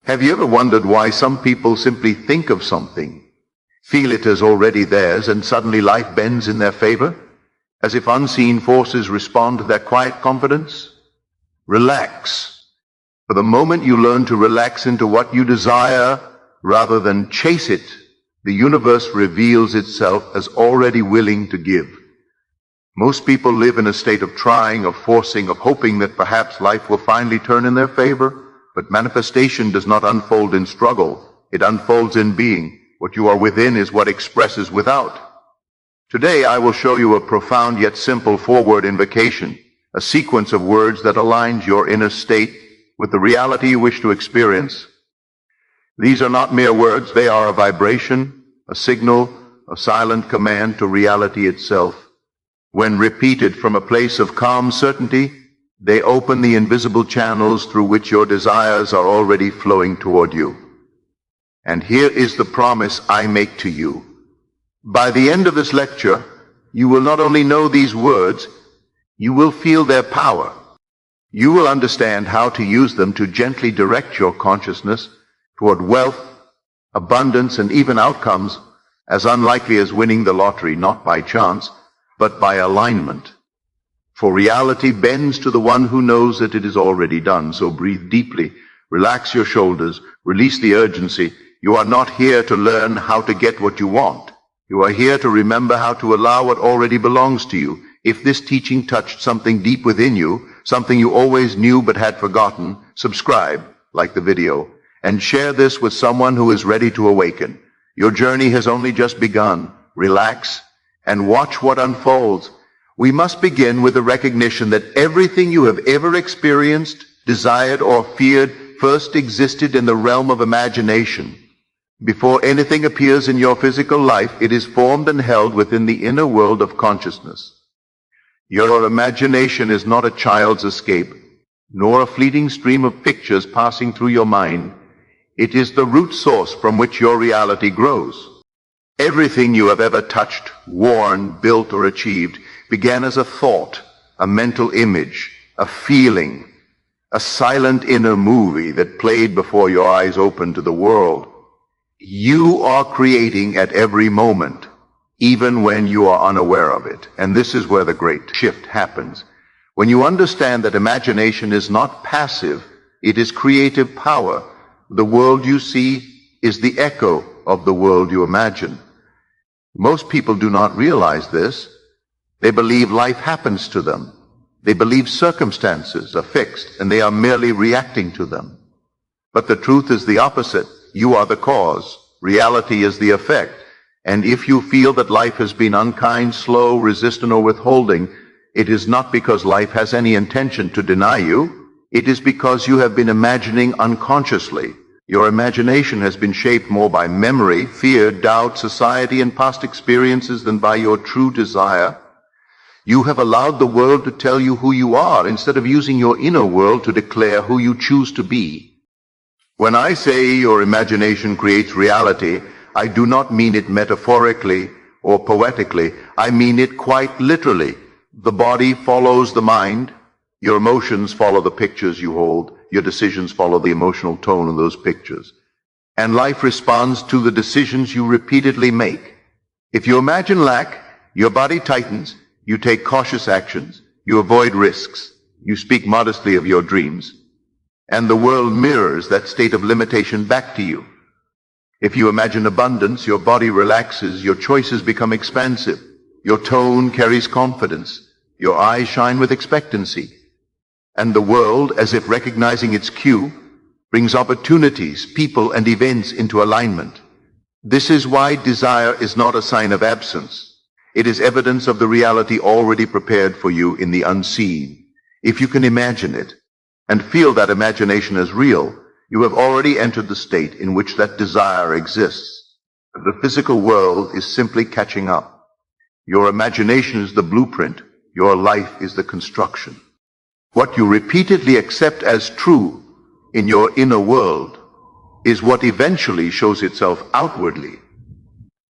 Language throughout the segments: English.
Have you ever wondered why some people simply think of something, feel it as already theirs, and suddenly life bends in their favor, as if unseen forces respond to their quiet confidence? Relax. For the moment you learn to relax into what you desire rather than chase it, the universe reveals itself as already willing to give. Most people live in a state of trying, of forcing, of hoping that perhaps life will finally turn in their favor. But manifestation does not unfold in struggle. It unfolds in being. What you are within is what expresses without. Today I will show you a profound yet simple four-word invocation, a sequence of words that aligns your inner state with the reality you wish to experience. These are not mere words. They are a vibration, a signal, a silent command to reality itself. When repeated from a place of calm certainty, they open the invisible channels through which your desires are already flowing toward you. And here is the promise I make to you. By the end of this lecture, you will not only know these words, you will feel their power. You will understand how to use them to gently direct your consciousness toward wealth, abundance, and even outcomes as unlikely as winning the lottery, not by chance, but by alignment. For reality bends to the one who knows that it is already done. So breathe deeply, relax your shoulders, release the urgency. You are not here to learn how to get what you want. You are here to remember how to allow what already belongs to you. If this teaching touched something deep within you, something you always knew but had forgotten, subscribe, like the video, and share this with someone who is ready to awaken. Your journey has only just begun. Relax and watch what unfolds. We must begin with the recognition that everything you have ever experienced, desired, or feared first existed in the realm of imagination. Before anything appears in your physical life, it is formed and held within the inner world of consciousness. Your imagination is not a child's escape, nor a fleeting stream of pictures passing through your mind. It is the root source from which your reality grows. Everything you have ever touched, worn, built, or achieved began as a thought, a mental image, a feeling, a silent inner movie that played before your eyes opened to the world. You are creating at every moment, even when you are unaware of it. And this is where the great shift happens. When you understand that imagination is not passive, it is creative power. The world you see is the echo of the world you imagine. Most people do not realize this. They believe life happens to them. They believe circumstances are fixed and they are merely reacting to them. But the truth is the opposite. You are the cause. Reality is the effect. And if you feel that life has been unkind, slow, resistant, or withholding, it is not because life has any intention to deny you. It is because you have been imagining unconsciously. Your imagination has been shaped more by memory, fear, doubt, society, and past experiences than by your true desire. You have allowed the world to tell you who you are instead of using your inner world to declare who you choose to be. When I say your imagination creates reality, I do not mean it metaphorically or poetically. I mean it quite literally. The body follows the mind. Your emotions follow the pictures you hold. Your decisions follow the emotional tone of those pictures. And life responds to the decisions you repeatedly make. If you imagine lack, your body tightens. You take cautious actions. You avoid risks. You speak modestly of your dreams. And the world mirrors that state of limitation back to you. If you imagine abundance, your body relaxes. Your choices become expansive. Your tone carries confidence. Your eyes shine with expectancy. And the world, as if recognizing its cue, brings opportunities, people, and events into alignment. This is why desire is not a sign of absence. It is evidence of the reality already prepared for you in the unseen. If you can imagine it and feel that imagination as real, you have already entered the state in which that desire exists. The physical world is simply catching up. Your imagination is the blueprint. Your life is the construction. What you repeatedly accept as true in your inner world is what eventually shows itself outwardly.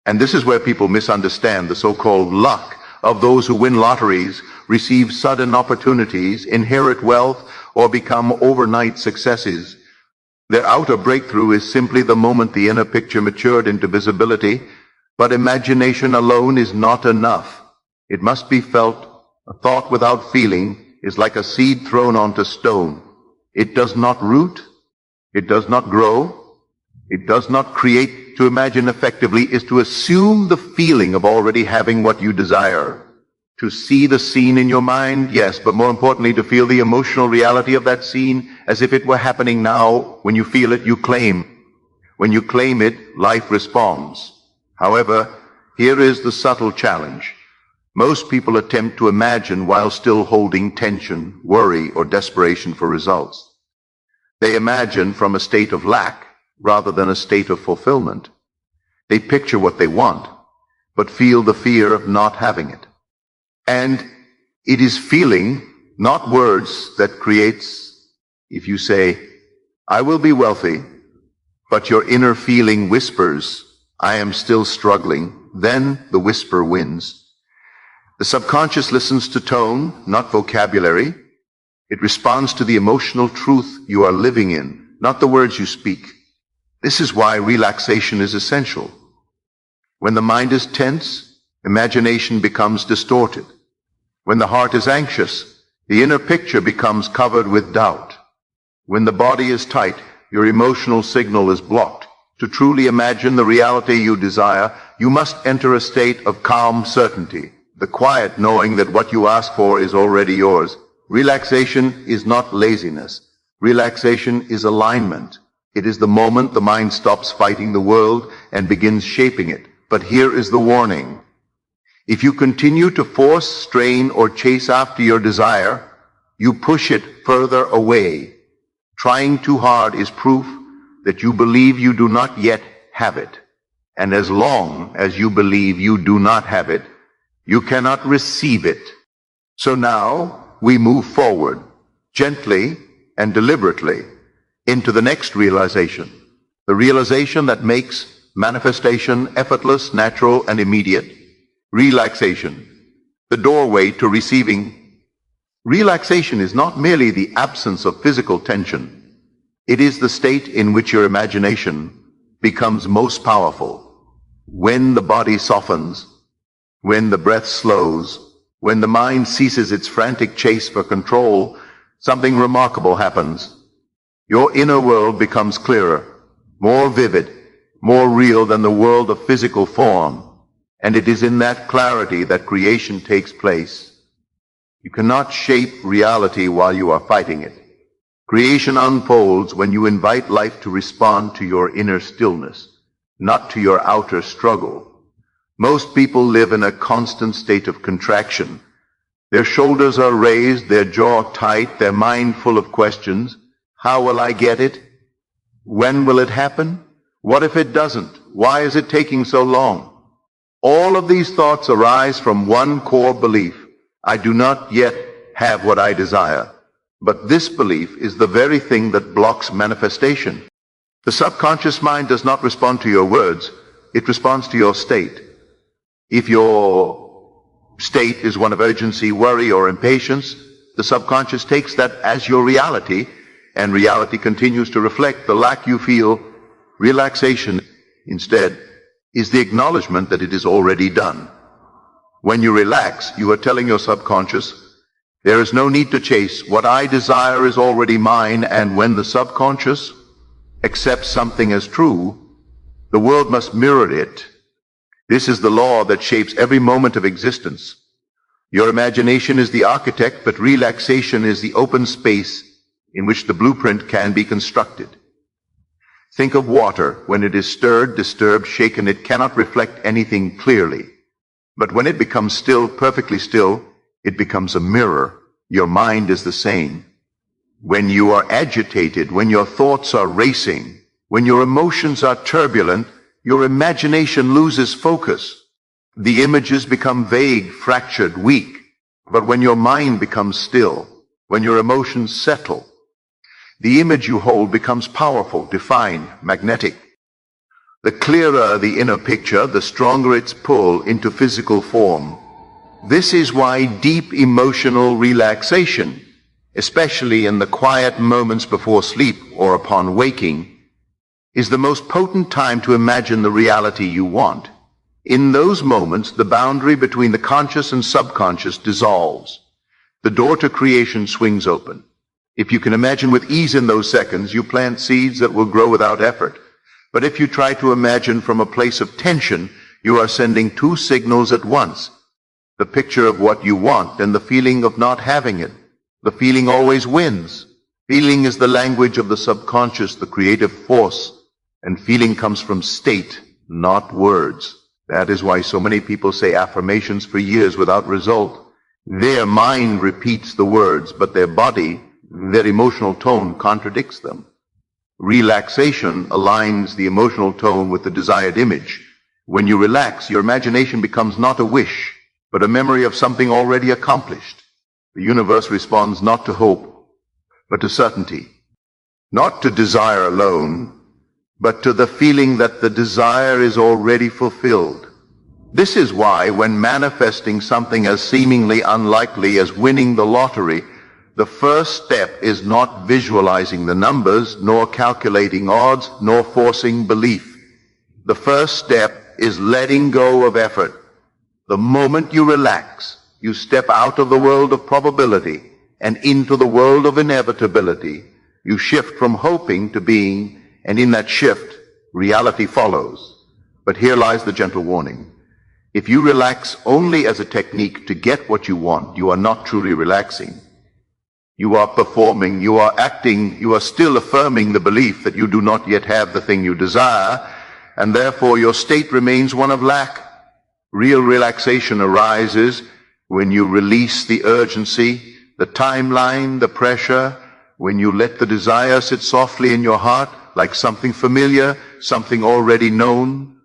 And this is where people misunderstand the so-called luck of those who win lotteries, receive sudden opportunities, inherit wealth, or become overnight successes. Their outer breakthrough is simply the moment the inner picture matured into visibility, but imagination alone is not enough. It must be felt. A thought without feeling is like a seed thrown onto stone. It does not root, it does not grow, it does not create. To imagine effectively is to assume the feeling of already having what you desire. To see the scene in your mind, yes, but more importantly, to feel the emotional reality of that scene as if it were happening now. When you feel it, you claim. When you claim it, life responds. However, here is the subtle challenge. Most people attempt to imagine while still holding tension, worry, or desperation for results. They imagine from a state of lack rather than a state of fulfillment. They picture what they want, but feel the fear of not having it. And it is feeling, not words, that creates. If you say, I will be wealthy, but your inner feeling whispers, I am still struggling, then the whisper wins. The subconscious listens to tone, not vocabulary. It responds to the emotional truth you are living in, not the words you speak. This is why relaxation is essential. When the mind is tense, imagination becomes distorted. When the heart is anxious, the inner picture becomes covered with doubt. When the body is tight, your emotional signal is blocked. To truly imagine the reality you desire, you must enter a state of calm certainty, the quiet knowing that what you ask for is already yours. Relaxation is not laziness. Relaxation is alignment. It is the moment the mind stops fighting the world and begins shaping it. But here is the warning. If you continue to force, strain, or chase after your desire, you push it further away. Trying too hard is proof that you believe you do not yet have it. And as long as you believe you do not have it, you cannot receive it. So now we move forward, gently and deliberately, into the next realization, the realization that makes manifestation effortless, natural, and immediate. Relaxation, the doorway to receiving. Relaxation is not merely the absence of physical tension. It is the state in which your imagination becomes most powerful. When the body softens, when the breath slows, when the mind ceases its frantic chase for control, something remarkable happens. Your inner world becomes clearer, more vivid, more real than the world of physical form. And it is in that clarity that creation takes place. You cannot shape reality while you are fighting it. Creation unfolds when you invite life to respond to your inner stillness, not to your outer struggle. Most people live in a constant state of contraction. Their shoulders are raised, their jaw tight, their mind full of questions. How will I get it? When will it happen? What if it doesn't? Why is it taking so long? All of these thoughts arise from one core belief. I do not yet have what I desire. But this belief is the very thing that blocks manifestation. The subconscious mind does not respond to your words. It responds to your state. If your state is one of urgency, worry, or impatience, the subconscious takes that as your reality, and reality continues to reflect the lack you feel. Relaxation, instead, is the acknowledgement that it is already done. When you relax, you are telling your subconscious, there is no need to chase. What I desire is already mine. And when the subconscious accepts something as true, the world must mirror it. This is the law that shapes every moment of existence. Your imagination is the architect, but relaxation is the open space in which the blueprint can be constructed. Think of water. When it is stirred, disturbed, shaken, it cannot reflect anything clearly. But when it becomes still, perfectly still, it becomes a mirror. Your mind is the same. When you are agitated, when your thoughts are racing, when your emotions are turbulent, your imagination loses focus. The images become vague, fractured, weak. But when your mind becomes still, when your emotions settle, the image you hold becomes powerful, defined, magnetic. The clearer the inner picture, the stronger its pull into physical form. This is why deep emotional relaxation especially in the quiet moments before sleep or upon waking, is the most potent time to imagine the reality you want. In those moments, the boundary between the conscious and subconscious dissolves. The door to creation swings open. If you can imagine with ease in those seconds, you plant seeds that will grow without effort. But if you try to imagine from a place of tension, you are sending two signals at once. The picture of what you want and the feeling of not having it. The feeling always wins. Feeling is the language of the subconscious, the creative force. And feeling comes from state, not words. That is why so many people say affirmations for years without result. Their mind repeats the words, but their body, their emotional tone contradicts them. Relaxation aligns the emotional tone with the desired image. When you relax, your imagination becomes not a wish, but a memory of something already accomplished. The universe responds not to hope, but to certainty. Not to desire alone, but to the feeling that the desire is already fulfilled. This is why when manifesting something as seemingly unlikely as winning the lottery, the first step is not visualizing the numbers, nor calculating odds, nor forcing belief. The first step is letting go of effort. The moment you relax, you step out of the world of probability and into the world of inevitability. You shift from hoping to being, and in that shift, reality follows. But here lies the gentle warning. If you relax only as a technique to get what you want, you are not truly relaxing. You are performing, you are acting, you are still affirming the belief that you do not yet have the thing you desire, and therefore your state remains one of lack. Real relaxation arises when you release the urgency, the timeline, the pressure, when you let the desire sit softly in your heart like something familiar, something already known.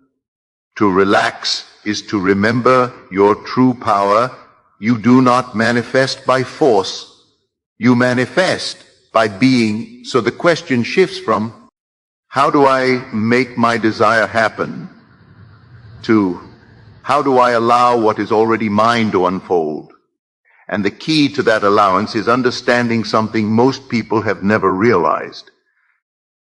To relax is to remember your true power. You do not manifest by force. You manifest by being. So the question shifts from, how do I make my desire happen, to how do I allow what is already mine to unfold? And the key to that allowance is understanding something most people have never realized.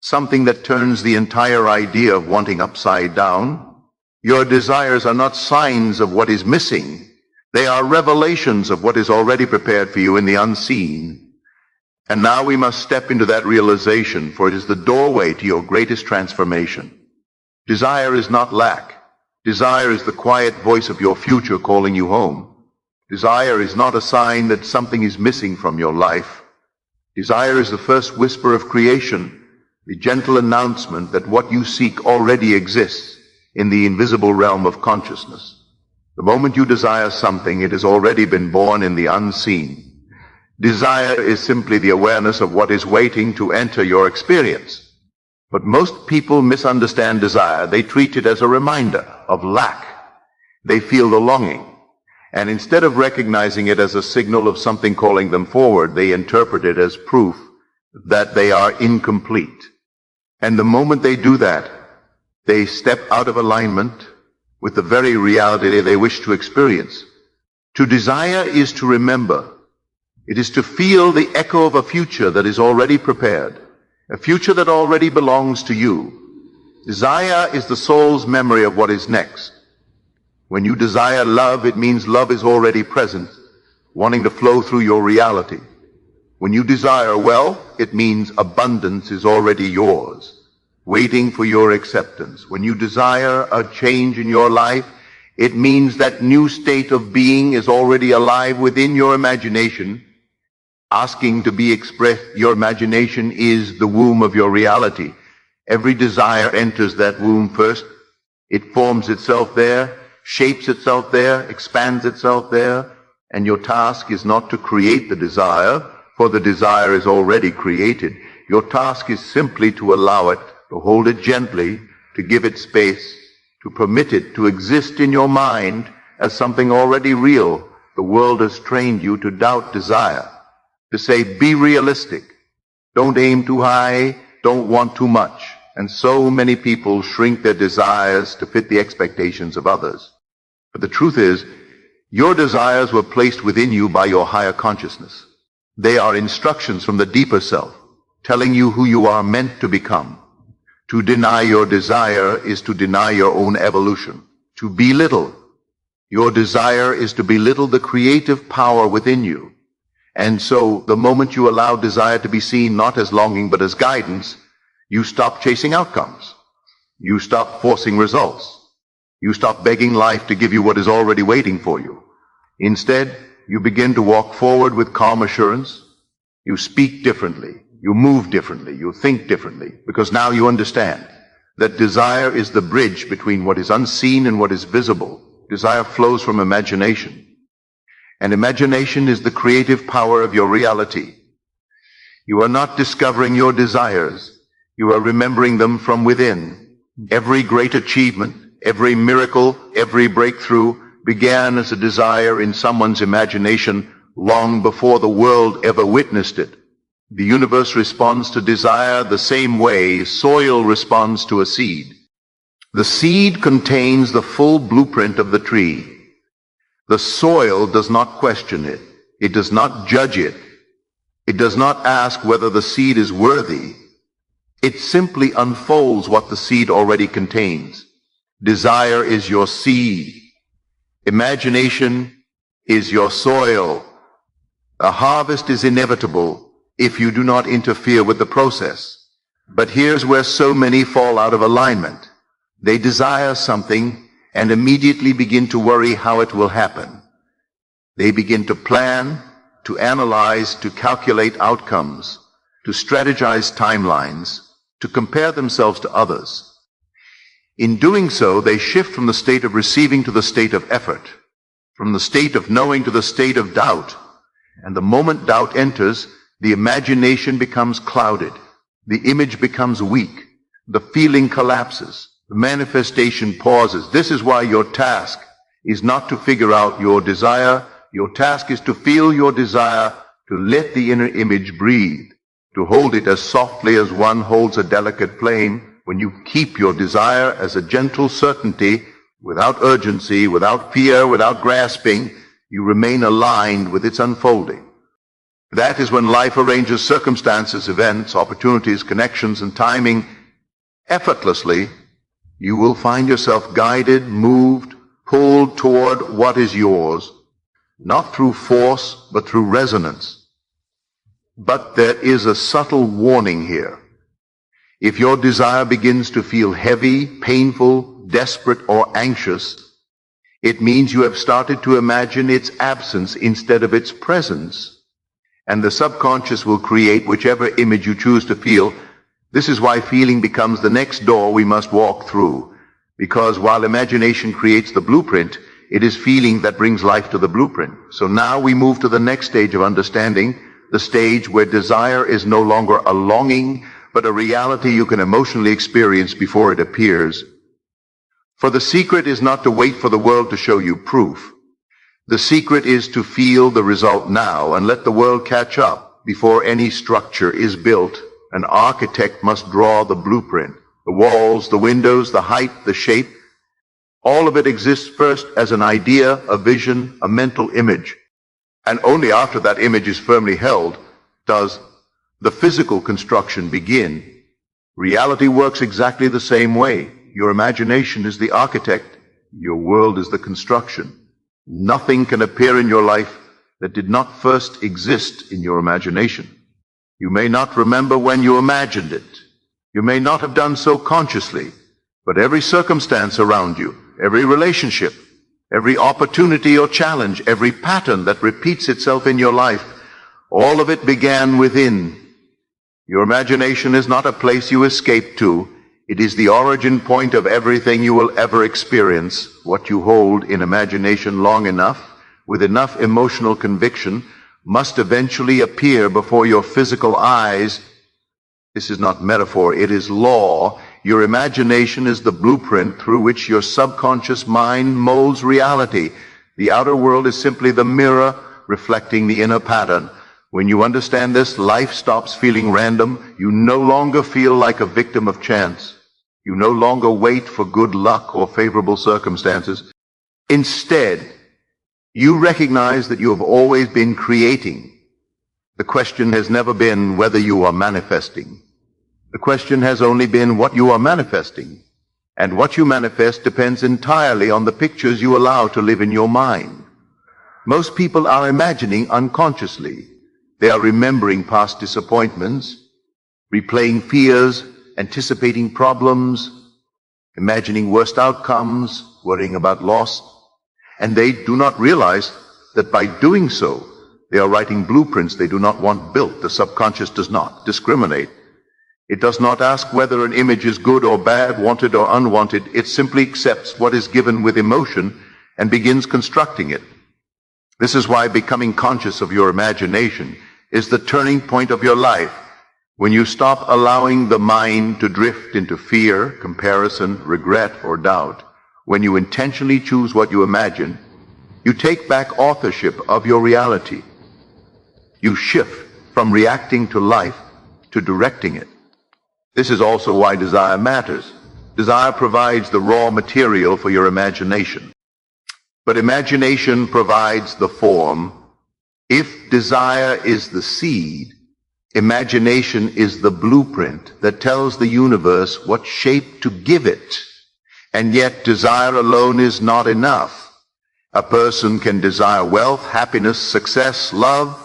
Something that turns the entire idea of wanting upside down. Your desires are not signs of what is missing. They are revelations of what is already prepared for you in the unseen. And now we must step into that realization, for it is the doorway to your greatest transformation. Desire is not lack. Desire is the quiet voice of your future calling you home. Desire is not a sign that something is missing from your life. Desire is the first whisper of creation, the gentle announcement that what you seek already exists in the invisible realm of consciousness. The moment you desire something, it has already been born in the unseen. Desire is simply the awareness of what is waiting to enter your experience. But most people misunderstand desire. They treat it as a reminder of lack. They feel the longing. And instead of recognizing it as a signal of something calling them forward, they interpret it as proof that they are incomplete. And the moment they do that, they step out of alignment with the very reality they wish to experience. To desire is to remember. It is to feel the echo of a future that is already prepared, a future that already belongs to you. Desire is the soul's memory of what is next. When you desire love, it means love is already present, wanting to flow through your reality. When you desire wealth, it means abundance is already yours, waiting for your acceptance. When you desire a change in your life, it means that new state of being is already alive within your imagination, asking to be expressed. Your imagination is the womb of your reality. Every desire enters that womb first. It forms itself there, shapes itself there, expands itself there, and your task is not to create the desire, for the desire is already created. Your task is simply to allow it, to hold it gently, to give it space, to permit it to exist in your mind as something already real. The world has trained you to doubt desire, to say, be realistic. Don't aim too high, don't want too much. And so many people shrink their desires to fit the expectations of others. But the truth is, your desires were placed within you by your higher consciousness. They are instructions from the deeper self, telling you who you are meant to become. To deny your desire is to deny your own evolution. To belittle your desire is to belittle the creative power within you. And so, the moment you allow desire to be seen not as longing but as guidance, you stop chasing outcomes. You stop forcing results. You stop begging life to give you what is already waiting for you. Instead, you begin to walk forward with calm assurance. You speak differently. You move differently. You think differently. Because now you understand that desire is the bridge between what is unseen and what is visible. Desire flows from imagination. And imagination is the creative power of your reality. You are not discovering your desires. You are remembering them from within. Every great achievement, every miracle, every breakthrough began as a desire in someone's imagination long before the world ever witnessed it. The universe responds to desire the same way soil responds to a seed. The seed contains the full blueprint of the tree. The soil does not question it. It does not judge it. It does not ask whether the seed is worthy. It simply unfolds what the seed already contains. Desire is your seed. Imagination is your soil. A harvest is inevitable if you do not interfere with the process. But here's where so many fall out of alignment. They desire something and immediately begin to worry how it will happen. They begin to plan, to analyze, to calculate outcomes, to strategize timelines, to compare themselves to others. In doing so, they shift from the state of receiving to the state of effort, from the state of knowing to the state of doubt. And the moment doubt enters, the imagination becomes clouded, the image becomes weak, the feeling collapses, the manifestation pauses. This is why your task is not to figure out your desire. Your task is to feel your desire, to let the inner image breathe, to hold it as softly as one holds a delicate flame. When you keep your desire as a gentle certainty, without urgency, without fear, without grasping, you remain aligned with its unfolding. That is when life arranges circumstances, events, opportunities, connections, and timing effortlessly. You will find yourself guided, moved, pulled toward what is yours, not through force, but through resonance. But there is a subtle warning here. If your desire begins to feel heavy, painful, desperate, or anxious, it means you have started to imagine its absence instead of its presence. And the subconscious will create whichever image you choose to feel. This is why feeling becomes the next door we must walk through. Because while imagination creates the blueprint, it is feeling that brings life to the blueprint. So now we move to the next stage of understanding, the stage where desire is no longer a longing, but a reality you can emotionally experience before it appears. For the secret is not to wait for the world to show you proof. The secret is to feel the result now and let the world catch up before any structure is built. An architect must draw the blueprint, the walls, the windows, the height, the shape. All of it exists first as an idea, a vision, a mental image. And only after that image is firmly held does the physical construction begin. Reality works exactly the same way. Your imagination is the architect. Your world is the construction. Nothing can appear in your life that did not first exist in your imagination. You may not remember when you imagined it. You may not have done so consciously, but every circumstance around you, every relationship, every opportunity or challenge, every pattern that repeats itself in your life, all of it began within. Your imagination is not a place you escape to. It is the origin point of everything you will ever experience. What you hold in imagination long enough, with enough emotional conviction, must eventually appear before your physical eyes. This is not metaphor, it is law. Your imagination is the blueprint through which your subconscious mind molds reality. The outer world is simply the mirror reflecting the inner pattern. When you understand this, life stops feeling random. You no longer feel like a victim of chance. You no longer wait for good luck or favorable circumstances. Instead, you recognize that you have always been creating. The question has never been whether you are manifesting. The question has only been what you are manifesting. And what you manifest depends entirely on the pictures you allow to live in your mind. Most people are imagining unconsciously. They are remembering past disappointments, replaying fears, anticipating problems, imagining worst outcomes, worrying about loss. And they do not realize that by doing so, they are writing blueprints they do not want built. The subconscious does not discriminate. It does not ask whether an image is good or bad, wanted or unwanted. It simply accepts what is given with emotion and begins constructing it. This is why becoming conscious of your imagination is the turning point of your life. When you stop allowing the mind to drift into fear, comparison, regret, or doubt, when you intentionally choose what you imagine, you take back authorship of your reality. You shift from reacting to life to directing it. This is also why desire matters. Desire provides the raw material for your imagination. But imagination provides the form. If desire is the seed, imagination is the blueprint that tells the universe what shape to give it. And yet desire alone is not enough. A person can desire wealth, happiness, success, love,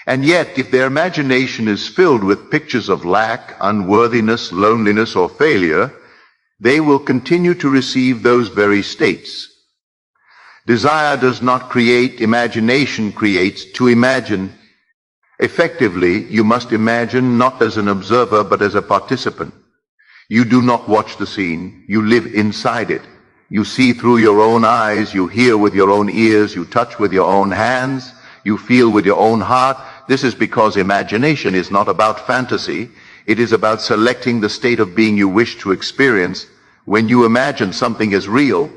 and yet if their imagination is filled with pictures of lack, unworthiness, loneliness, or failure, they will continue to receive those very states. Desire does not create, imagination creates. To imagine effectively, you must imagine not as an observer but as a participant. You do not watch the scene, you live inside it. You see through your own eyes, you hear with your own ears, you touch with your own hands, you feel with your own heart. This is because imagination is not about fantasy. It is about selecting the state of being you wish to experience. When you imagine something as real,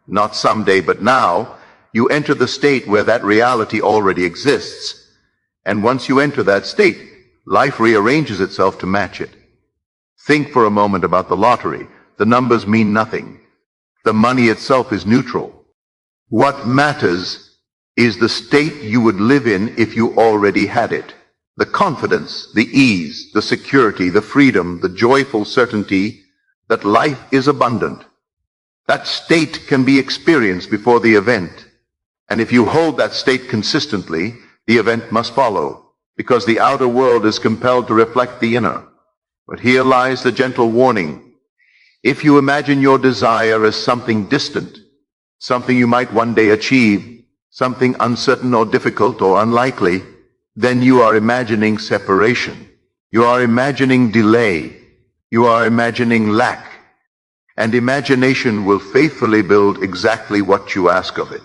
not someday but now, you enter the state where that reality already exists. And once you enter that state, life rearranges itself to match it. Think for a moment about the lottery. The numbers mean nothing. The money itself is neutral. What matters is the state you would live in if you already had it. The confidence, the ease, the security, the freedom, the joyful certainty that life is abundant. That state can be experienced before the event. And if you hold that state consistently, the event must follow, because the outer world is compelled to reflect the inner. But here lies the gentle warning. If you imagine your desire as something distant, something you might one day achieve, something uncertain or difficult or unlikely, then you are imagining separation. You are imagining delay. You are imagining lack. And imagination will faithfully build exactly what you ask of it.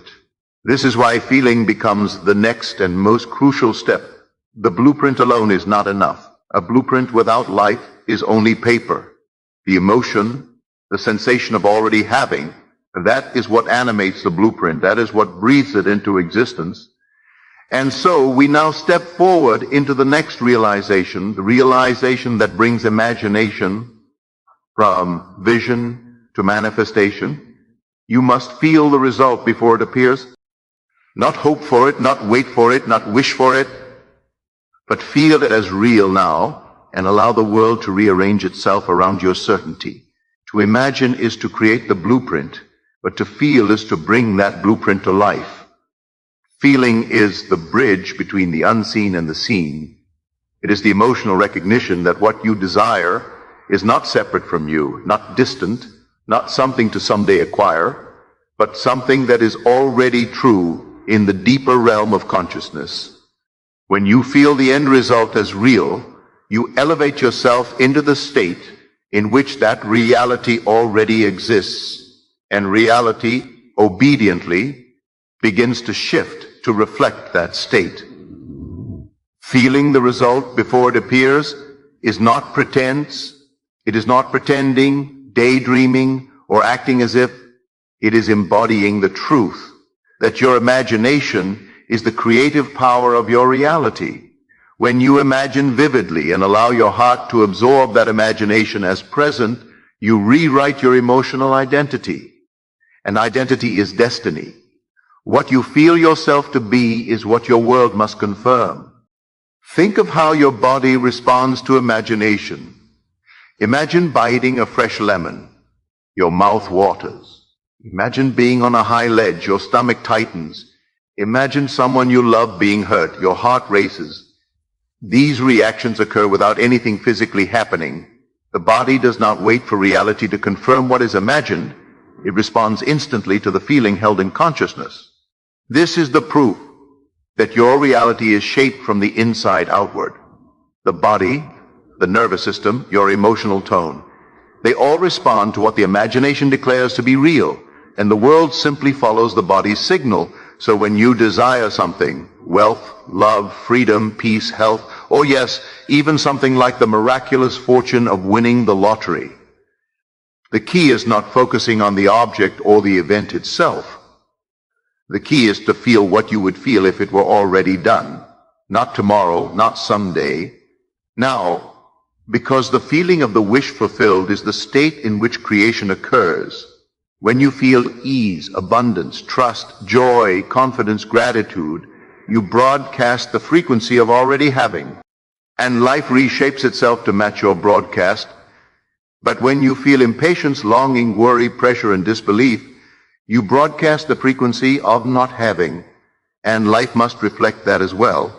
This is why feeling becomes the next and most crucial step. The blueprint alone is not enough. A blueprint without life is only paper. The emotion, the sensation of already having, that is what animates the blueprint. That is what breathes it into existence. And so we now step forward into the next realization, the realization that brings imagination from vision to manifestation. You must feel the result before it appears. Not hope for it, not wait for it, not wish for it, but feel it as real now and allow the world to rearrange itself around your certainty. To imagine is to create the blueprint, but to feel is to bring that blueprint to life. Feeling is the bridge between the unseen and the seen. It is the emotional recognition that what you desire is not separate from you, not distant, not something to someday acquire, but something that is already true in the deeper realm of consciousness. When you feel the end result as real, you elevate yourself into the state in which that reality already exists, and reality obediently begins to shift to reflect that state. Feeling the result before it appears is not pretense. It is not pretending, daydreaming, or acting as if. It is embodying the truth that your imagination is the creative power of your reality. When you imagine vividly and allow your heart to absorb that imagination as present, you rewrite your emotional identity. And identity is destiny. What you feel yourself to be is what your world must confirm. Think of how your body responds to imagination. Imagine biting a fresh lemon. Your mouth waters. Imagine being on a high ledge. Your stomach tightens. Imagine someone you love being hurt. Your heart races. These reactions occur without anything physically happening. The body does not wait for reality to confirm what is imagined. It responds instantly to the feeling held in consciousness. This is the proof that your reality is shaped from the inside outward. The body, the nervous system, your emotional tone, they all respond to what the imagination declares to be real, and the world simply follows the body's signal. So when you desire something, wealth, love, freedom, peace, health, or yes, even something like the miraculous fortune of winning the lottery, the key is not focusing on the object or the event itself. The key is to feel what you would feel if it were already done. Not tomorrow, not someday. Now, because the feeling of the wish fulfilled is the state in which creation occurs. When you feel ease, abundance, trust, joy, confidence, gratitude, you broadcast the frequency of already having. And life reshapes itself to match your broadcast. But when you feel impatience, longing, worry, pressure, and disbelief, you broadcast the frequency of not having, and life must reflect that as well.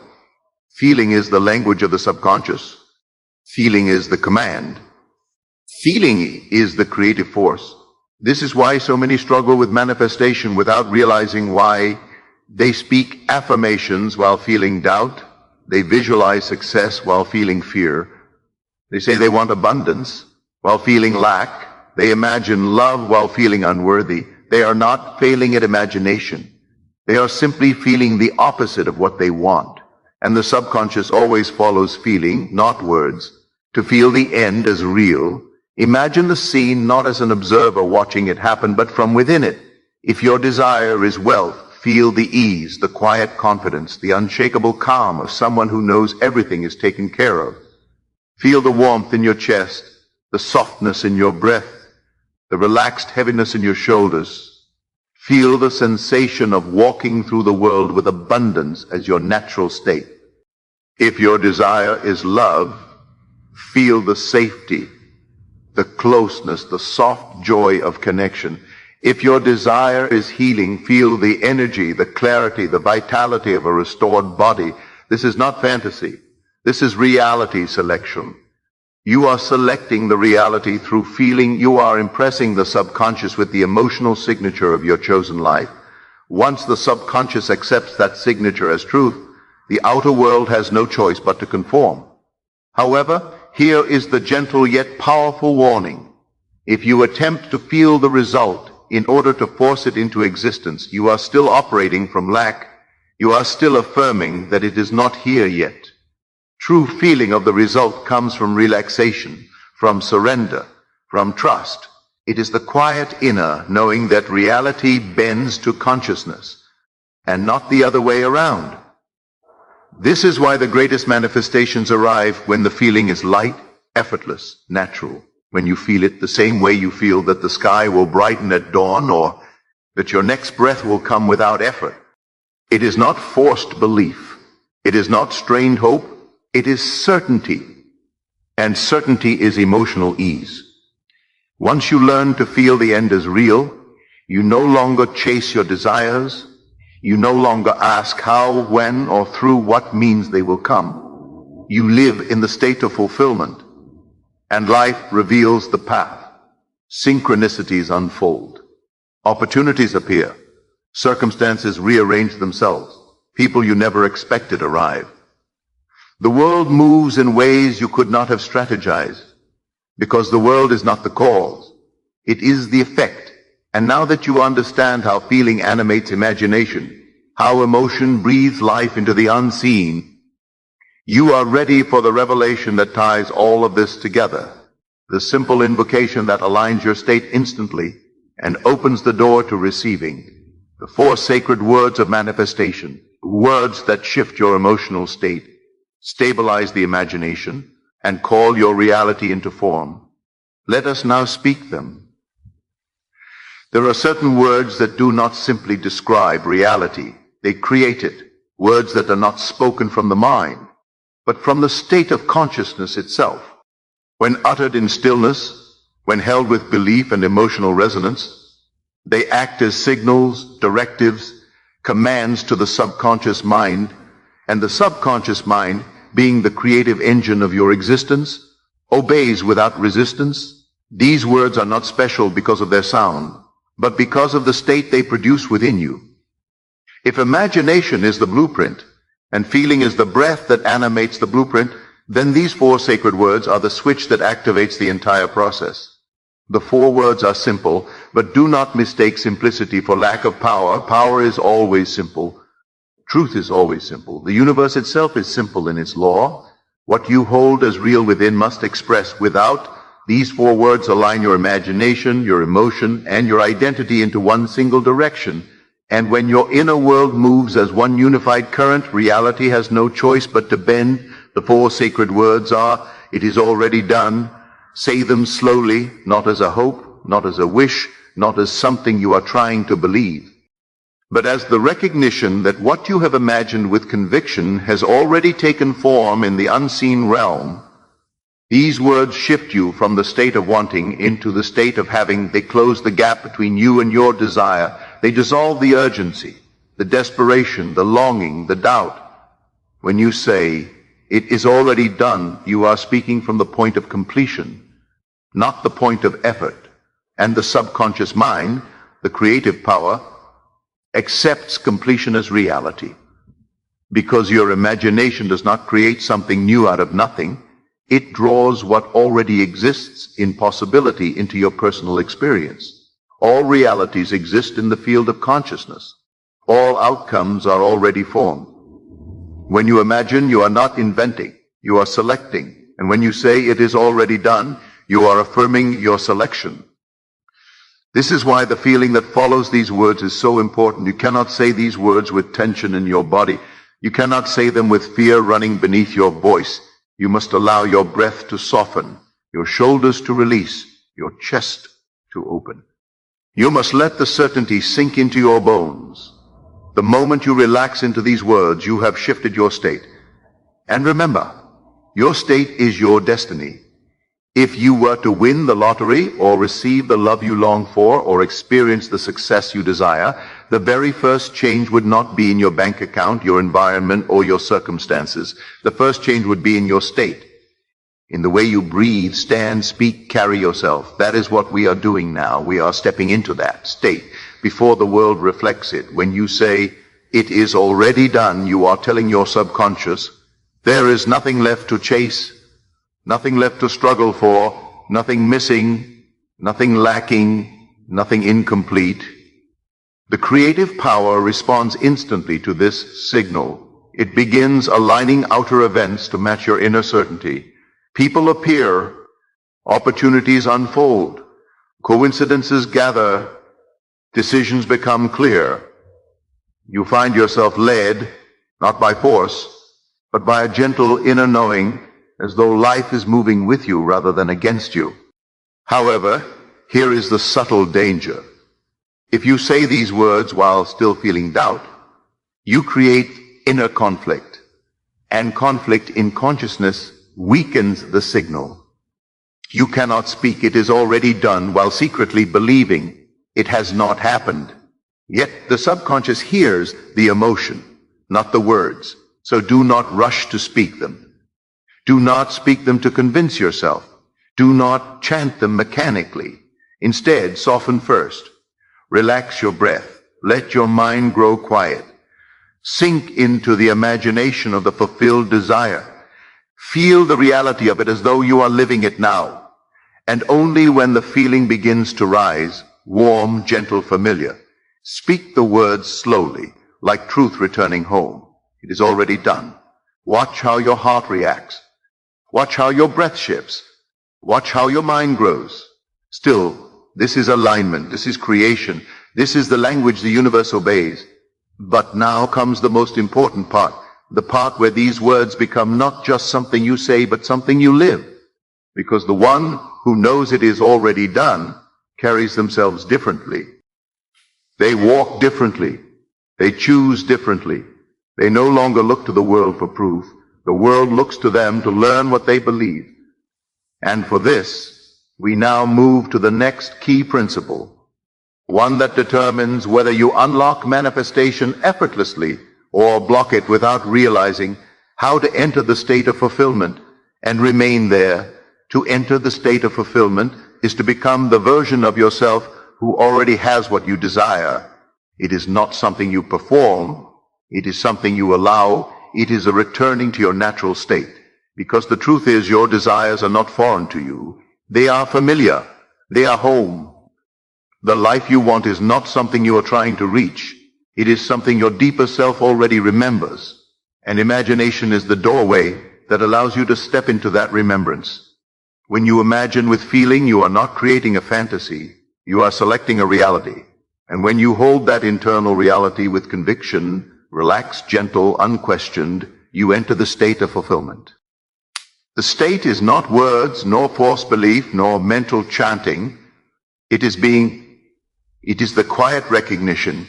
Feeling is the language of the subconscious. Feeling is the command. Feeling is the creative force. This is why so many struggle with manifestation without realizing why. They speak affirmations while feeling doubt. They visualize success while feeling fear. They say they want abundance while feeling lack. They imagine love while feeling unworthy. They are not failing at imagination. They are simply feeling the opposite of what they want. And the subconscious always follows feeling, not words. To feel the end as real, imagine the scene not as an observer watching it happen, but from within it. If your desire is wealth, feel the ease, the quiet confidence, the unshakable calm of someone who knows everything is taken care of. Feel the warmth in your chest, the softness in your breath, the relaxed heaviness in your shoulders. Feel the sensation of walking through the world with abundance as your natural state. If your desire is love, feel the safety, the closeness, the soft joy of connection. If your desire is healing, feel the energy, the clarity, the vitality of a restored body. This is not fantasy. This is reality selection. You are selecting the reality through feeling. You are impressing the subconscious with the emotional signature of your chosen life. Once the subconscious accepts that signature as truth, the outer world has no choice but to conform. However, here is the gentle yet powerful warning. If you attempt to feel the result in order to force it into existence, you are still operating from lack. You are still affirming that it is not here yet. True feeling of the result comes from relaxation, from surrender, from trust. It is the quiet inner knowing that reality bends to consciousness and not the other way around. This is why the greatest manifestations arrive when the feeling is light, effortless, natural. When you feel it the same way you feel that the sky will brighten at dawn or that your next breath will come without effort. It is not forced belief. It is not strained hope. It is certainty. And certainty is emotional ease. Once you learn to feel the end as real, you no longer chase your desires. You no longer ask how, when, or through what means they will come. You live in the state of fulfillment, and life reveals the path. Synchronicities unfold. Opportunities appear. Circumstances rearrange themselves. People you never expected arrive. The world moves in ways you could not have strategized, because the world is not the cause. It is the effect. And now that you understand how feeling animates imagination, how emotion breathes life into the unseen, you are ready for the revelation that ties all of this together. The simple invocation that aligns your state instantly and opens the door to receiving. The 4 sacred words of manifestation, words that shift your emotional state, stabilize the imagination, and call your reality into form. Let us now speak them. There are certain words that do not simply describe reality. They create it. Words that are not spoken from the mind, but from the state of consciousness itself. When uttered in stillness, when held with belief and emotional resonance, they act as signals, directives, commands to the subconscious mind, and the subconscious mind, being the creative engine of your existence, obeys without resistance. These words are not special because of their sound, but because of the state they produce within you. If imagination is the blueprint, and feeling is the breath that animates the blueprint, then these 4 sacred words are the switch that activates the entire process. The 4 words are simple, but do not mistake simplicity for lack of power. Power is always simple. Truth is always simple. The universe itself is simple in its law. What you hold as real within must express without. These 4 words align your imagination, your emotion, and your identity into one single direction. And when your inner world moves as one unified current, reality has no choice but to bend. The 4 sacred words are, it is already done. Say them slowly, not as a hope, not as a wish, not as something you are trying to believe, but as the recognition that what you have imagined with conviction has already taken form in the unseen realm. These words shift you from the state of wanting into the state of having. They close the gap between you and your desire. They dissolve the urgency, the desperation, the longing, the doubt. When you say, it is already done, you are speaking from the point of completion, not the point of effort. And the subconscious mind, the creative power, accepts completion as reality. Because your imagination does not create something new out of nothing, it draws what already exists in possibility into your personal experience. All realities exist in the field of consciousness. All outcomes are already formed. When you imagine, you are not inventing, you are selecting. And when you say it is already done, you are affirming your selection. This is why the feeling that follows these words is so important. You cannot say these words with tension in your body. You cannot say them with fear running beneath your voice. You must allow your breath to soften, your shoulders to release, your chest to open. You must let the certainty sink into your bones. The moment you relax into these words, you have shifted your state. And remember, your state is your destiny. If you were to win the lottery or receive the love you long for or experience the success you desire, the very first change would not be in your bank account, your environment, or your circumstances. The first change would be in your state, in the way you breathe, stand, speak, carry yourself. That is what we are doing now. We are stepping into that state before the world reflects it. When you say, it is already done, you are telling your subconscious, there is nothing left to chase, nothing left to struggle for, nothing missing, nothing lacking, nothing incomplete. The creative power responds instantly to this signal. It begins aligning outer events to match your inner certainty. People appear, opportunities unfold, coincidences gather, decisions become clear. You find yourself led, not by force, but by a gentle inner knowing, as though life is moving with you rather than against you. However, here is the subtle danger. If you say these words while still feeling doubt, you create inner conflict, and conflict in consciousness weakens the signal. You cannot speak, it is already done, while secretly believing it has not happened. Yet the subconscious hears the emotion, not the words, so do not rush to speak them. Do not speak them to convince yourself. Do not chant them mechanically. Instead, soften first. Relax your breath. Let your mind grow quiet. Sink into the imagination of the fulfilled desire. Feel the reality of it as though you are living it now. And only when the feeling begins to rise, warm, gentle, familiar, speak the words slowly, like truth returning home. It is already done. Watch how your heart reacts. Watch how your breath shifts. Watch how your mind grows. Still, this is alignment. This is creation. This is the language the universe obeys. But now comes the most important part, the part where these words become not just something you say, but something you live. Because the one who knows it is already done carries themselves differently. They walk differently. They choose differently. They no longer look to the world for proof, The world looks to them to learn what they believe. And for this, we now move to the next key principle, one that determines whether you unlock manifestation effortlessly or block it without realizing how to enter the state of fulfillment and remain there. To enter the state of fulfillment is to become the version of yourself who already has what you desire. It is not something you perform. It is something you allow. It is a returning to your natural state. Because the truth is, your desires are not foreign to you. They are familiar. They are home. The life you want is not something you are trying to reach. It is something your deeper self already remembers. And imagination is the doorway that allows you to step into that remembrance. When you imagine with feeling, you are not creating a fantasy. You are selecting a reality. And when you hold that internal reality with conviction, relaxed, gentle, unquestioned, you enter the state of fulfillment. The state is not words, nor forced belief, nor mental chanting. It is the quiet recognition.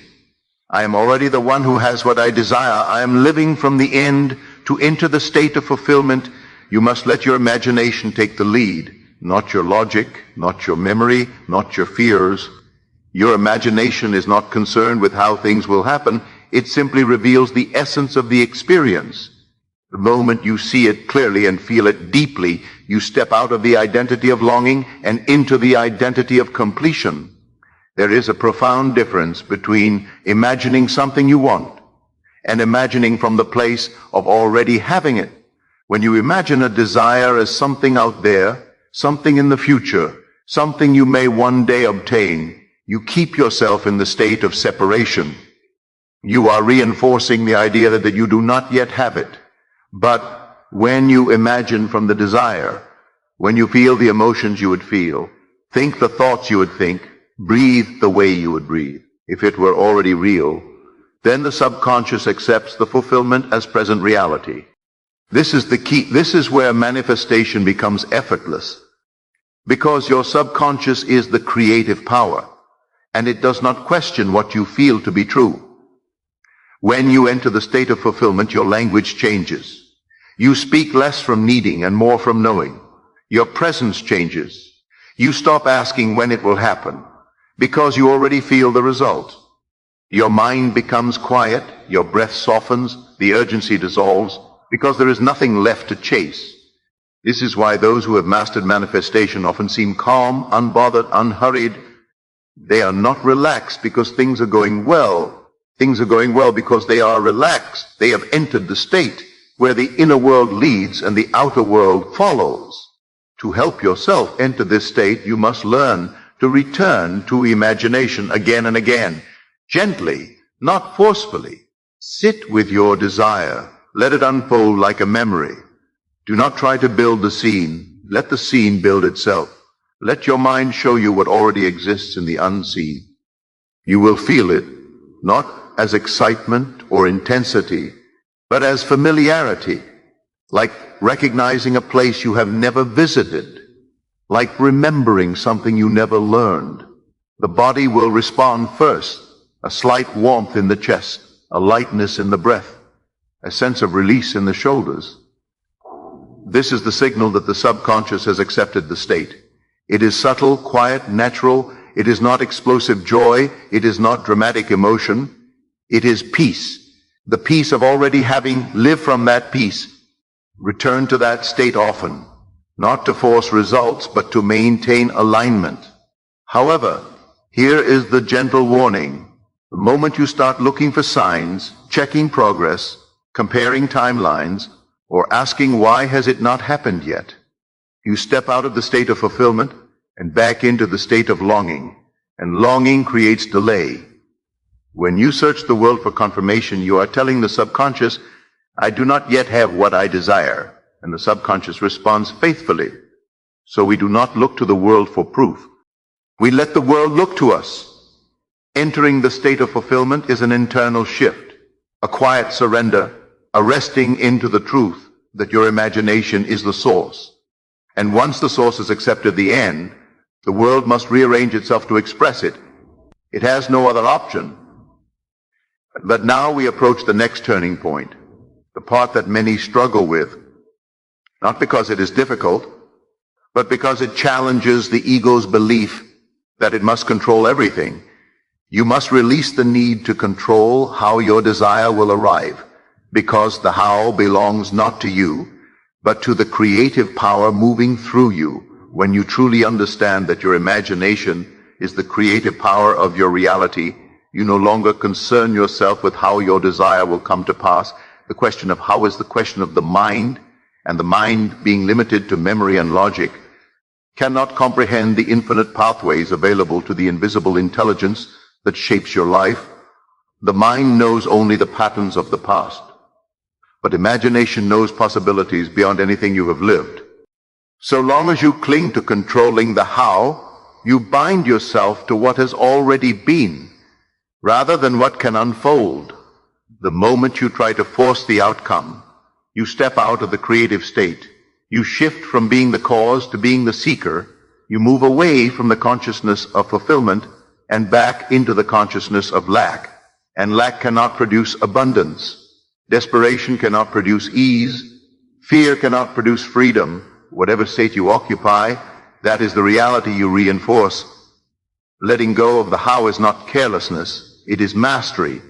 I am already the one who has what I desire. I am living from the end. To enter the state of fulfillment, you must let your imagination take the lead, not your logic, not your memory, not your fears. Your imagination is not concerned with how things will happen. It simply reveals the essence of the experience. The moment you see it clearly and feel it deeply, you step out of the identity of longing and into the identity of completion. There is a profound difference between imagining something you want and imagining from the place of already having it. When you imagine a desire as something out there, something in the future, something you may one day obtain, you keep yourself in the state of separation. You are reinforcing the idea that you do not yet have it. But when you imagine from the desire, when you feel the emotions you would feel, think the thoughts you would think, breathe the way you would breathe, if it were already real, then the subconscious accepts the fulfillment as present reality. This is the key. This is where manifestation becomes effortless, because your subconscious is the creative power, and it does not question what you feel to be true. When you enter the state of fulfillment, your language changes. You speak less from needing and more from knowing. Your presence changes. You stop asking when it will happen, because you already feel the result. Your mind becomes quiet, your breath softens, the urgency dissolves, because there is nothing left to chase. This is why those who have mastered manifestation often seem calm, unbothered, unhurried. They are not relaxed because things are going well. Things are going well because they are relaxed. They have entered the state where the inner world leads and the outer world follows. To help yourself enter this state, you must learn to return to imagination again and again. Gently, not forcefully. Sit with your desire. Let it unfold like a memory. Do not try to build the scene. Let the scene build itself. Let your mind show you what already exists in the unseen. You will feel it, not as excitement or intensity, but as familiarity, like recognizing a place you have never visited, like remembering something you never learned. The body will respond first, a slight warmth in the chest, a lightness in the breath, a sense of release in the shoulders. This is the signal that the subconscious has accepted the state. It is subtle, quiet, natural. It is not explosive joy. It is not dramatic emotion. It is peace. The peace of already having lived from that peace. Return to that state often, not to force results, but to maintain alignment. However, here is the gentle warning. The moment you start looking for signs, checking progress, comparing timelines, or asking why has it not happened yet, you step out of the state of fulfillment and back into the state of longing, and longing creates delay. When you search the world for confirmation, you are telling the subconscious, I do not yet have what I desire, and the subconscious responds faithfully. So we do not look to the world for proof. We let the world look to us. Entering the state of fulfillment is an internal shift, a quiet surrender, a resting into the truth that your imagination is the source. And once the source has accepted the end, the world must rearrange itself to express it. It has no other option. But now we approach the next turning point, the part that many struggle with, not because it is difficult, but because it challenges the ego's belief that it must control everything. You must release the need to control how your desire will arrive, because the how belongs not to you, but to the creative power moving through you. When you truly understand that your imagination is the creative power of your reality, you no longer concern yourself with how your desire will come to pass. The question of how is the question of the mind, and the mind being limited to memory and logic, cannot comprehend the infinite pathways available to the invisible intelligence that shapes your life. The mind knows only the patterns of the past, but imagination knows possibilities beyond anything you have lived. So long as you cling to controlling the how, you bind yourself to what has already been, rather than what can unfold. The moment you try to force the outcome, you step out of the creative state. You shift from being the cause to being the seeker. You move away from the consciousness of fulfillment and back into the consciousness of lack. And lack cannot produce abundance. Desperation cannot produce ease. Fear cannot produce freedom. Whatever state you occupy, that is the reality you reinforce. Letting go of the how is not carelessness. It is mastery.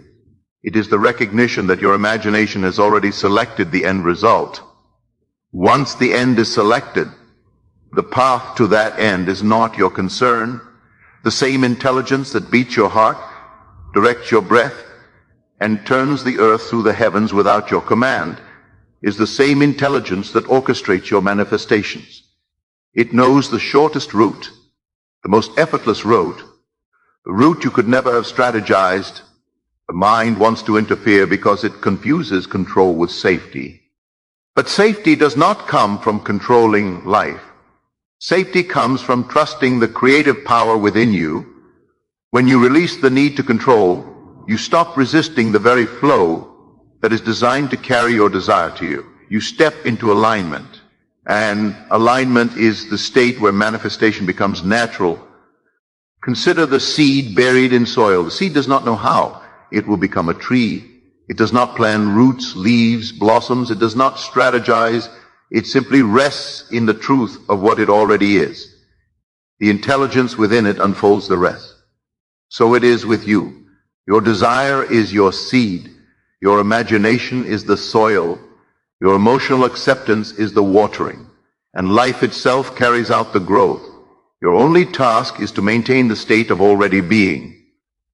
It is the recognition that your imagination has already selected the end result. Once the end is selected, the path to that end is not your concern. The same intelligence that beats your heart, directs your breath, and turns the earth through the heavens without your command is the same intelligence that orchestrates your manifestations. It knows the shortest route, the most effortless route, the route you could never have strategized. The mind wants to interfere because it confuses control with safety. But safety does not come from controlling life. Safety comes from trusting the creative power within you. When you release the need to control, you stop resisting the very flow that is designed to carry your desire to you. You step into alignment. And alignment is the state where manifestation becomes natural. Consider the seed buried in soil. The seed does not know how it will become a tree. It does not plan roots, leaves, blossoms. It does not strategize. It simply rests in the truth of what it already is. The intelligence within it unfolds the rest. So it is with you. Your desire is your seed. Your imagination is the soil. Your emotional acceptance is the watering. And life itself carries out the growth. Your only task is to maintain the state of already being,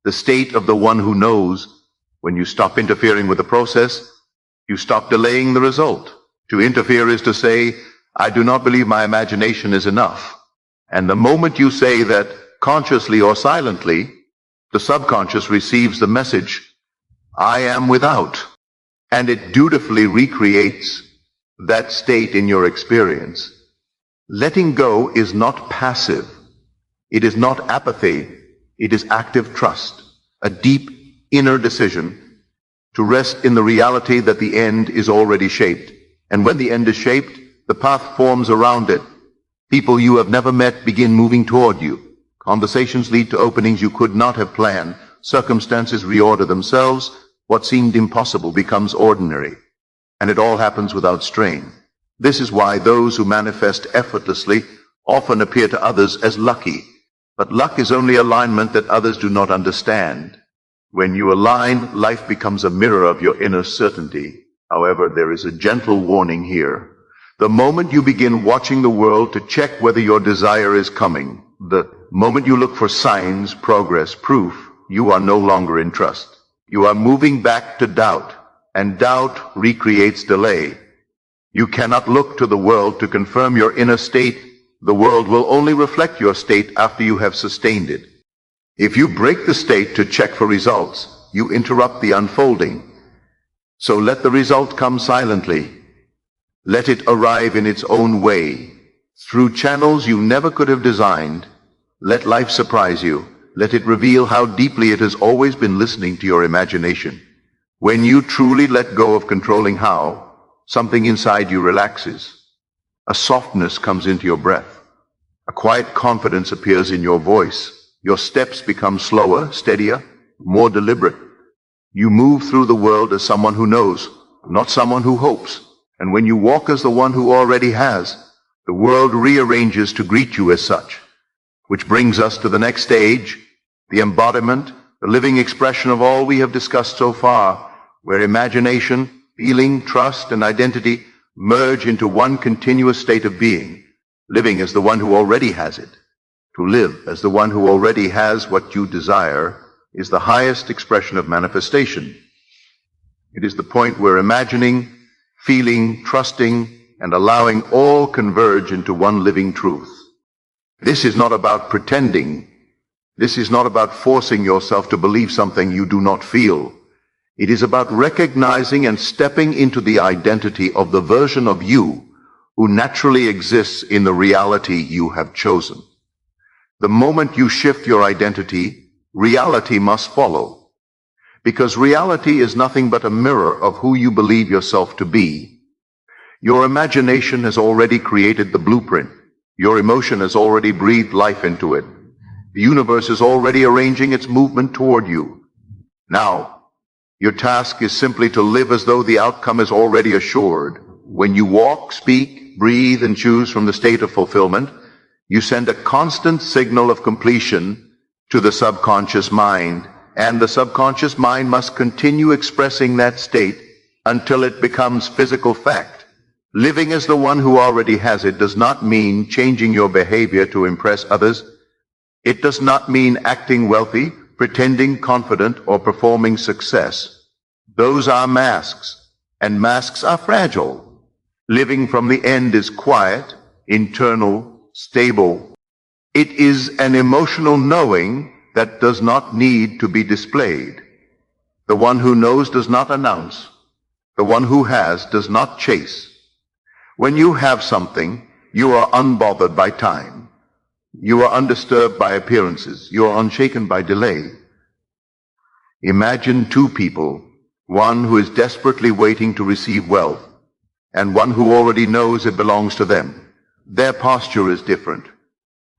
the state of the one who knows. When you stop interfering with the process, you stop delaying the result. To interfere is to say, I do not believe my imagination is enough. And the moment you say that, consciously or silently, the subconscious receives the message, I am without. And it dutifully recreates that state in your experience. Letting go is not passive. It is not apathy. It is active trust, a deep inner decision to rest in the reality that the end is already shaped. And when the end is shaped, the path forms around it. People you have never met begin moving toward you. Conversations lead to openings you could not have planned. Circumstances reorder themselves. What seemed impossible becomes ordinary. And it all happens without strain. This is why those who manifest effortlessly often appear to others as lucky. But luck is only alignment that others do not understand. When you align, life becomes a mirror of your inner certainty. However, there is a gentle warning here. The moment you begin watching the world to check whether your desire is coming, the moment you look for signs, progress, proof, you are no longer in trust. You are moving back to doubt, and doubt recreates delay. You cannot look to the world to confirm your inner state. The world will only reflect your state after you have sustained it. If you break the state to check for results, you interrupt the unfolding. So let the result come silently. Let it arrive in its own way, through channels you never could have designed. Let life surprise you. Let it reveal how deeply it has always been listening to your imagination. When you truly let go of controlling how, something inside you relaxes. A softness comes into your breath. A quiet confidence appears in your voice. Your steps become slower, steadier, more deliberate. You move through the world as someone who knows not someone who hopes. And when you walk as the one who already has, the world rearranges to greet you as such. Which brings us to the next stage, the embodiment, the living expression of all we have discussed so far, where imagination, feeling, trust, and identity merge into one continuous state of being, living as the one who already has it. To live as the one who already has what you desire is the highest expression of manifestation. It is the point where imagining, feeling, trusting, and allowing all converge into one living truth. This is not about pretending. This is not about forcing yourself to believe something you do not feel. It is about recognizing and stepping into the identity of the version of you who naturally exists in the reality you have chosen. The moment you shift your identity, reality must follow. Because reality is nothing but a mirror of who you believe yourself to be. Your imagination has already created the blueprint. Your emotion has already breathed life into it. The universe is already arranging its movement toward you. Now, your task is simply to live as though the outcome is already assured. When you walk, speak, breathe, and choose from the state of fulfillment, you send a constant signal of completion to the subconscious mind, and the subconscious mind must continue expressing that state until it becomes physical fact. Living as the one who already has it does not mean changing your behavior to impress others. It does not mean acting wealthy, pretending confident, or performing success. Those are masks, and masks are fragile. Living from the end is quiet, internal, stable. It is an emotional knowing that does not need to be displayed. The one who knows does not announce. The one who has does not chase. When you have something, you are unbothered by time. You are undisturbed by appearances. You are unshaken by delay. Imagine two people, one who is desperately waiting to receive wealth, and one who already knows it belongs to them. Their posture is different.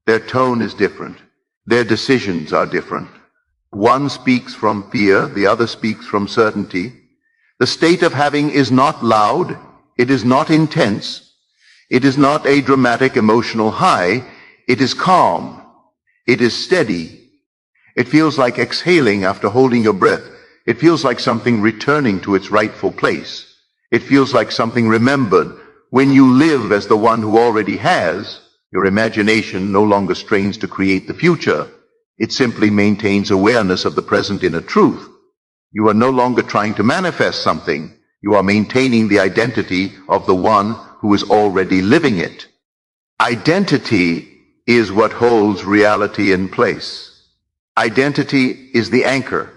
Their tone is different. Their decisions are different. One speaks from fear, the other speaks from certainty. The state of having is not loud. It is not intense. It is not a dramatic emotional high. It is calm. It is steady. It feels like exhaling after holding your breath. It feels like something returning to its rightful place. It feels like something remembered. When you live as the one who already has, your imagination no longer strains to create the future. It simply maintains awareness of the present inner truth. You are no longer trying to manifest something. You are maintaining the identity of the one who is already living it. Identity is what holds reality in place. Identity is the anchor.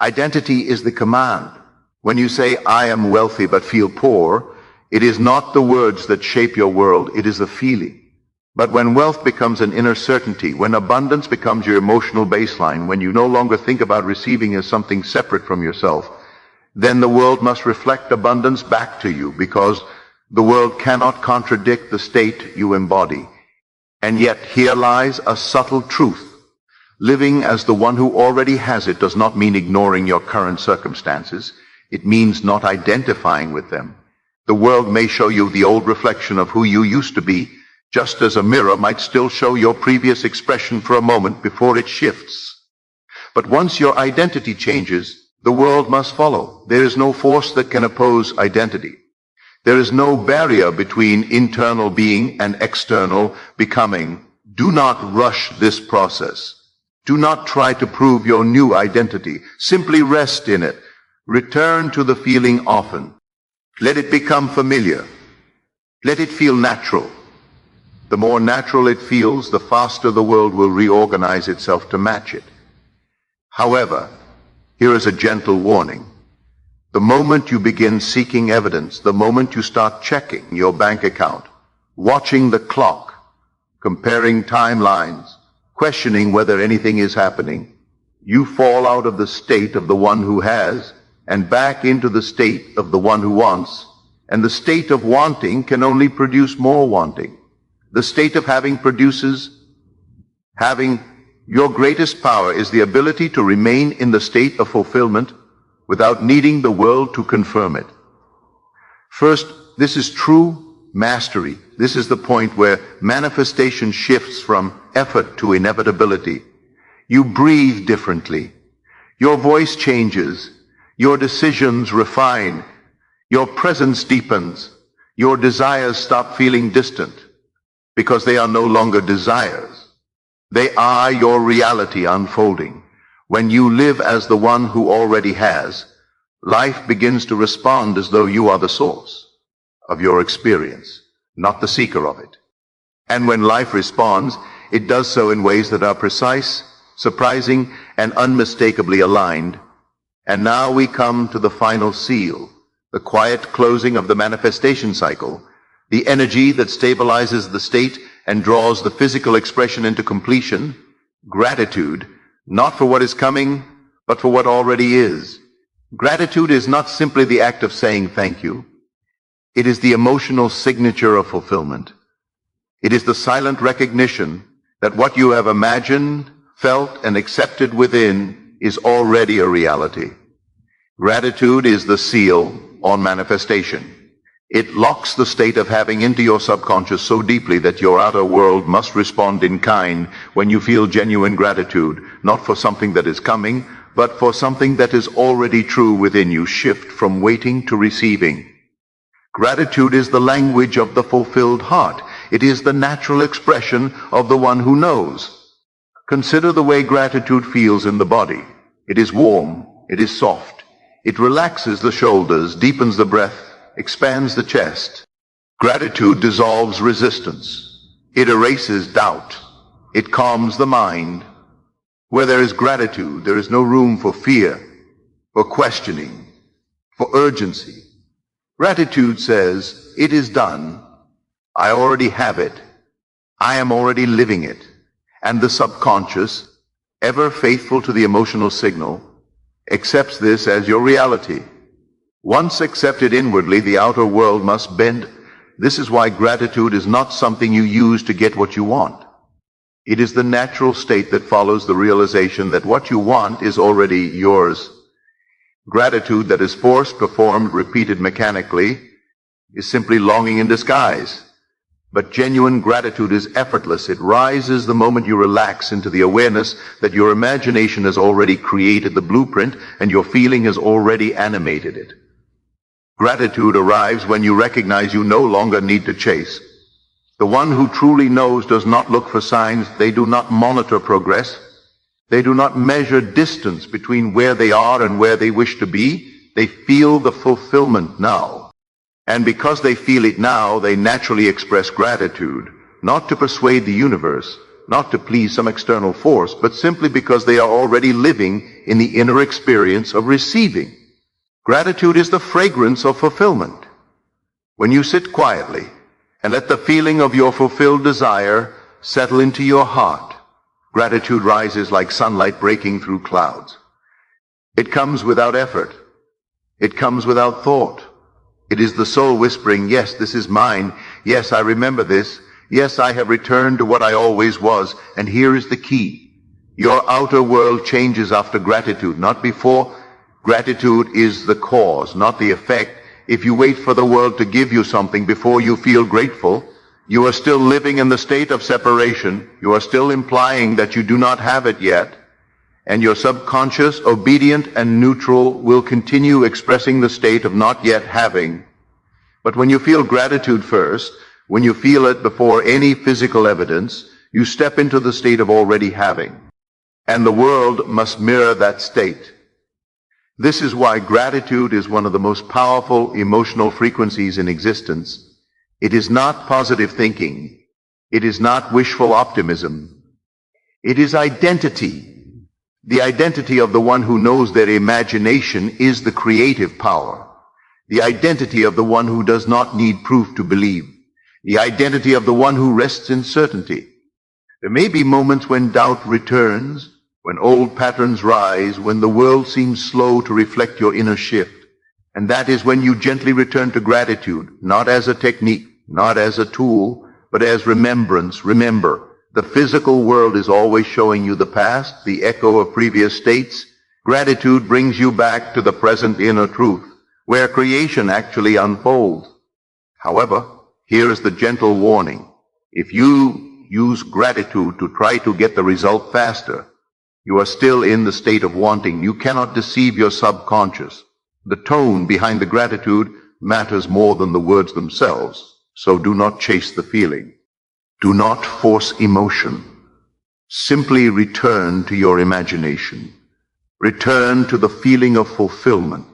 Identity is the command. When you say, I am wealthy but feel poor, it is not the words that shape your world, it is the feeling. But when wealth becomes an inner certainty, when abundance becomes your emotional baseline, when you no longer think about receiving as something separate from yourself, then the world must reflect abundance back to you, because the world cannot contradict the state you embody. And yet here lies a subtle truth. Living as the one who already has it does not mean ignoring your current circumstances. It means not identifying with them. The world may show you the old reflection of who you used to be, just as a mirror might still show your previous expression for a moment before it shifts. But once your identity changes, the world must follow. There is no force that can oppose identity. There is no barrier between internal being and external becoming. Do not rush this process. Do not try to prove your new identity. Simply rest in it. Return to the feeling often. Let it become familiar. Let it feel natural. The more natural it feels, the faster the world will reorganize itself to match it. However, here is a gentle warning. The moment you begin seeking evidence, the moment you start checking your bank account, watching the clock, comparing timelines, questioning whether anything is happening, you fall out of the state of the one who has and back into the state of the one who wants. And the state of wanting can only produce more wanting. The state of having produces having. Your greatest power is the ability to remain in the state of fulfillment without needing the world to confirm it. First, this is true mastery. This is the point where manifestation shifts from effort to inevitability. You breathe differently. Your voice changes. Your decisions refine. Your presence deepens. Your desires stop feeling distant because they are no longer desires. They are your reality unfolding. When you live as the one who already has, life begins to respond as though you are the source of your experience, not the seeker of it. And when life responds, it does so in ways that are precise, surprising, and unmistakably aligned. And now we come to the final seal, the quiet closing of the manifestation cycle, the energy that stabilizes the state and draws the physical expression into completion, gratitude, not for what is coming, but for what already is. Gratitude is not simply the act of saying thank you. It is the emotional signature of fulfillment. It is the silent recognition that what you have imagined, felt, and accepted within is already a reality. Gratitude is the seal on manifestation. It locks the state of having into your subconscious so deeply that your outer world must respond in kind when you feel genuine gratitude, not for something that is coming, but for something that is already true within you. Shift from waiting to receiving. Gratitude is the language of the fulfilled heart. It is the natural expression of the one who knows. Consider the way gratitude feels in the body. It is warm. It is soft. It relaxes the shoulders, deepens the breath, expands the chest. Gratitude dissolves resistance. It erases doubt. It calms the mind. Where there is gratitude, there is no room for fear, for questioning, for urgency. Gratitude says, it is done. I already have it. I am already living it. And the subconscious, ever faithful to the emotional signal, accepts this as your reality. Once accepted inwardly, the outer world must bend. This is why gratitude is not something you use to get what you want. It is the natural state that follows the realization that what you want is already yours. Gratitude that is forced, performed, repeated mechanically is simply longing in disguise. But genuine gratitude is effortless. It rises the moment you relax into the awareness that your imagination has already created the blueprint and your feeling has already animated it. Gratitude arrives when you recognize you no longer need to chase. The one who truly knows does not look for signs. They do not monitor progress. They do not measure distance between where they are and where they wish to be. They feel the fulfillment now. And because they feel it now, they naturally express gratitude, not to persuade the universe, not to please some external force, but simply because they are already living in the inner experience of receiving. Gratitude is the fragrance of fulfillment. When you sit quietly and let the feeling of your fulfilled desire settle into your heart, gratitude rises like sunlight breaking through clouds. It comes without effort. It comes without thought. It is the soul whispering, yes, this is mine. Yes, I remember this. Yes, I have returned to what I always was. And here is the key. Your outer world changes after gratitude, not before. Gratitude is the cause, not the effect. If you wait for the world to give you something before you feel grateful, you are still living in the state of separation. You are still implying that you do not have it yet. And your subconscious, obedient and neutral, will continue expressing the state of not yet having. But when you feel gratitude first, when you feel it before any physical evidence, you step into the state of already having. And the world must mirror that state. This is why gratitude is one of the most powerful emotional frequencies in existence. It is not positive thinking. It is not wishful optimism. It is identity. The identity of the one who knows their imagination is the creative power. The identity of the one who does not need proof to believe. The identity of the one who rests in certainty. There may be moments when doubt returns, when old patterns rise, when the world seems slow to reflect your inner shift. And that is when you gently return to gratitude, not as a technique, not as a tool, but as remembrance. Remember, the physical world is always showing you the past, the echo of previous states. Gratitude brings you back to the present inner truth. where creation actually unfolds. However, here is the gentle warning. If you use gratitude to try to get the result faster, you are still in the state of wanting. You cannot deceive your subconscious. The tone behind the gratitude matters more than the words themselves, so do not chase the feeling. Do not force emotion. Simply return to your imagination. Return to the feeling of fulfillment.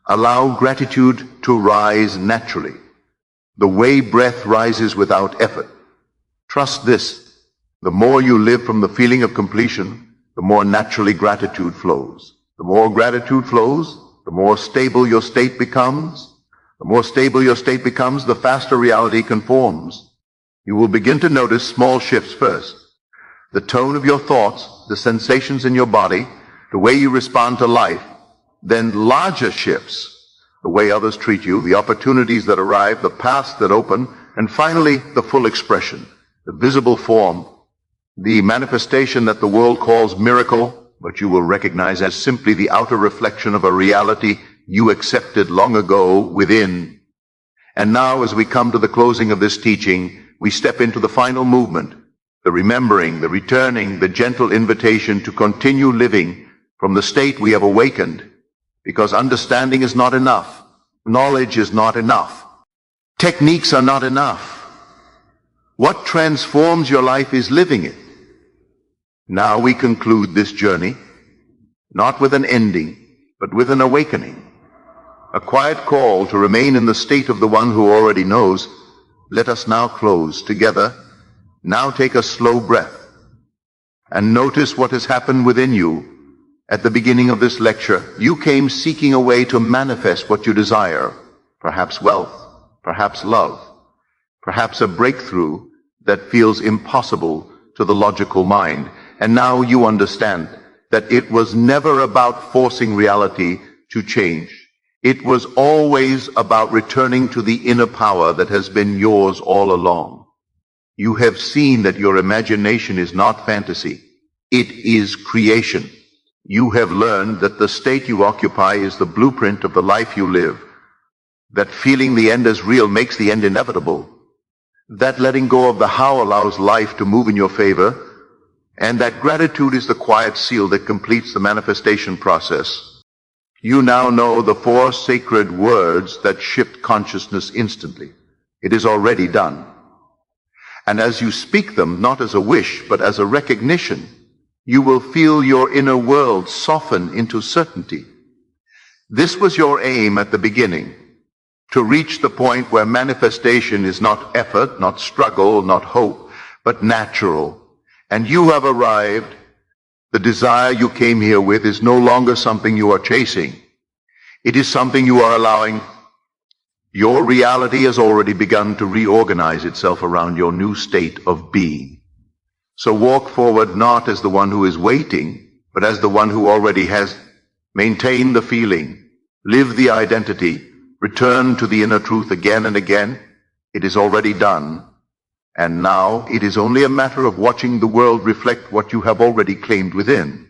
Allow gratitude to rise naturally, the way breath rises without effort. Trust this. The more you live from the feeling of completion, the more naturally gratitude flows. The more gratitude flows, the more stable your state becomes. The more stable your state becomes, the faster reality conforms. You will begin to notice small shifts first. The tone of your thoughts, the sensations in your body, the way you respond to life. Then larger shifts, the way others treat you, the opportunities that arrive, the paths that open, and finally the full expression, the visible form, the manifestation that the world calls miracle, but you will recognize as simply the outer reflection of a reality you accepted long ago within. And now, as we come to the closing of this teaching, we step into the final movement, the remembering, the returning, the gentle invitation to continue living from the state we have awakened, because understanding is not enough. Knowledge is not enough. Techniques are not enough. What transforms your life is living it. Now we conclude this journey, not with an ending, but with an awakening. A quiet call to remain in the state of the one who already knows. Let us now close together. Now take a slow breath and notice what has happened within you. At the beginning of this lecture, you came seeking a way to manifest what you desire, perhaps wealth, perhaps love, perhaps a breakthrough that feels impossible to the logical mind. And now you understand that it was never about forcing reality to change. It was always about returning to the inner power that has been yours all along. You have seen that your imagination is not fantasy. It is creation. You have learned that the state you occupy is the blueprint of the life you live, that feeling the end as real makes the end inevitable, that letting go of the how allows life to move in your favor, and that gratitude is the quiet seal that completes the manifestation process. You now know the 4 sacred words that shift consciousness instantly. It is already done. And as you speak them, not as a wish, but as a recognition, you will feel your inner world soften into certainty. This was your aim at the beginning, to reach the point where manifestation is not effort, not struggle, not hope, but natural. And you have arrived. The desire you came here with is no longer something you are chasing. It is something you are allowing. Your reality has already begun to reorganize itself around your new state of being. So walk forward not as the one who is waiting, but as the one who already has. Maintain the feeling, live the identity, return to the inner truth again and again. It is already done. And now it is only a matter of watching the world reflect what you have already claimed within.